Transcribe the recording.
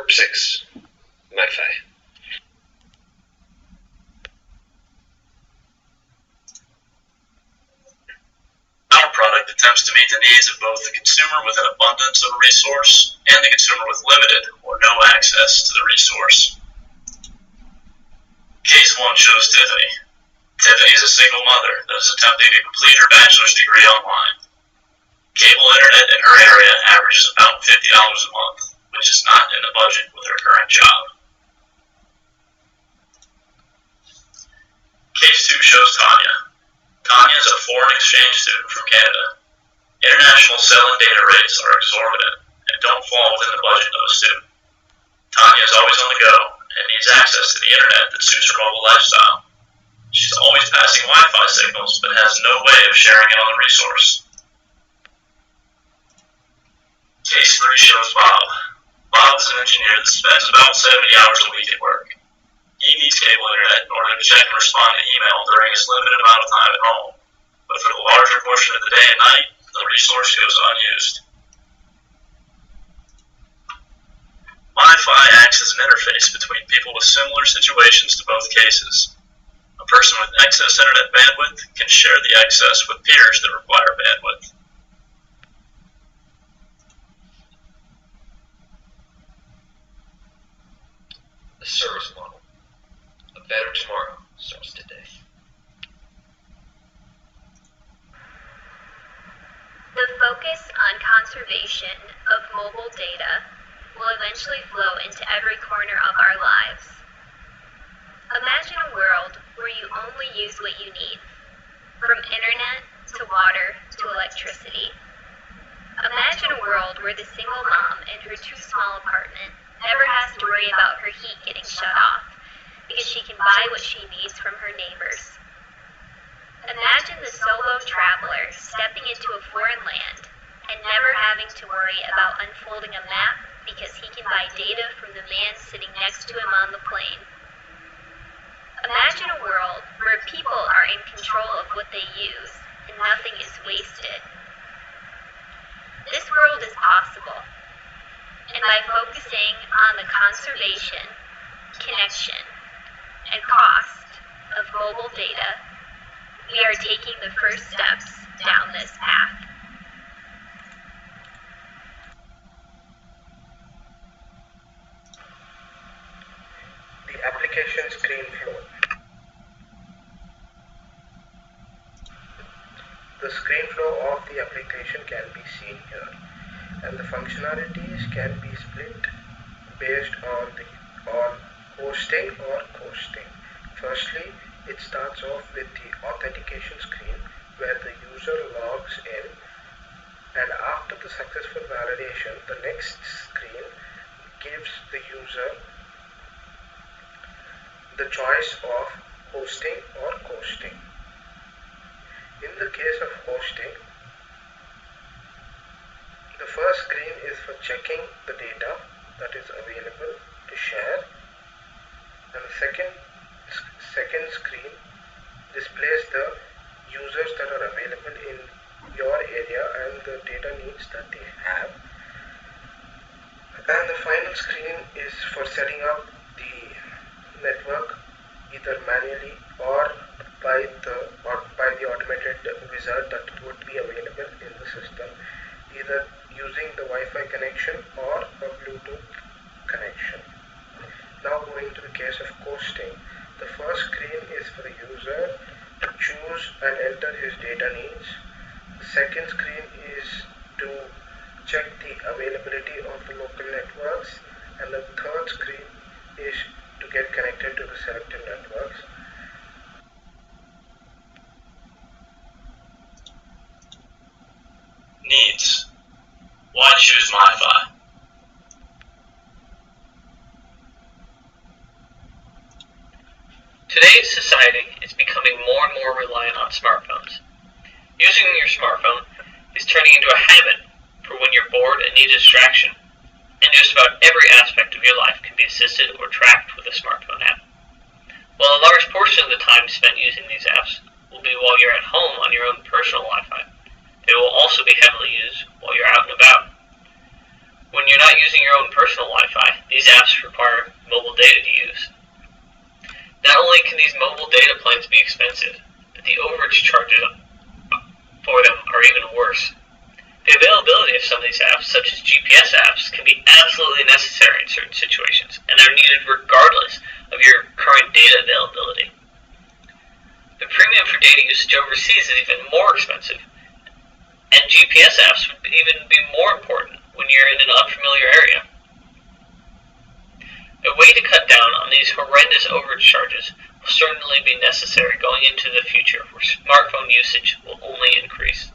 6. ME553. Our product attempts to meet the needs of both the consumer with an abundance of a resource and the consumer with limited or no access to the resource. Case 1 shows Tiffany. Tiffany is a single mother that is attempting to complete her bachelor's degree online. Cable internet in her area averages about $50 a month, which is not in the budget with her current job. Case 2 shows Tanya. Tanya is a foreign exchange student from Canada. International cell and data rates are exorbitant and don't fall within the budget of a student. Tanya is always on the go and needs access to the internet that suits her mobile lifestyle. She's always passing Wi-Fi signals but has no way of sharing it on the resource. Case 3 shows Bob. Bob is an engineer that spends about 70 hours a week at work. He needs cable internet in order to check and respond to email during his limited amount of time at home. But for the larger portion of the day and night, the resource goes unused. ME553 acts as an interface between people with similar situations to both cases. A person with excess internet bandwidth can share the excess with peers that require bandwidth. The service model. A better tomorrow starts today. The focus on conservation of mobile data will eventually flow into every corner of our lives. Imagine a world where you only use what you need, from internet to water to electricity. Imagine a world where the single mom in her too small apartment never has to worry about her heat getting shut off because she can buy what she needs from her neighbors. Imagine the solo traveler stepping into a foreign land and never having to worry about unfolding a map because he can buy data from the man sitting next to him on the plane. Imagine a world where people are in control of what they use and nothing is wasted. This world is possible, and by focusing on the conservation, connection, and cost of mobile data, we are taking the first steps down this path. The application screen flow. The screen flow of the application can be seen here, and the functionalities can be split based on hosting or coasting. Firstly, it starts off with the authentication screen where the user logs in, and after the successful validation, the next screen gives the user the choice of hosting or coasting. In the case of hosting, the first screen is for checking the data that is available to share, and the second screen displays the users that are available in your area and the data needs that they have, and the final screen is for setting up the network either manually or by the automated wizard that would be available in the system, either using the Wi-Fi connection or a Bluetooth connection. Now going to the case of coasting, the first screen is for the user to choose and enter his data needs. The second screen is to check the availability of the local networks, and the third screen is to get connected to the selected networks. Needs. Why choose ME553? Today's society is becoming more and more reliant on smartphones. Using your smartphone is turning into a habit for when you're bored and need a distraction, and just about every aspect of your life can be assisted or tracked with a smartphone app. While a large portion of the time spent using these apps will be while you're at home on your own personal Wi-Fi, they will also be heavily used while you're out and about. When you're not using your own personal Wi-Fi, these apps require mobile data to use. Not only can these mobile data plans be expensive, but the overage charges for them are even worse. The availability of some of these apps, such as GPS apps, can be absolutely necessary in certain situations, and are needed regardless of your current data availability. The premium for data usage overseas is even more expensive, and GPS apps would even be more important when you're in an unfamiliar area. A way to cut down on these horrendous overage charges will certainly be necessary going into the future where smartphone usage will only increase.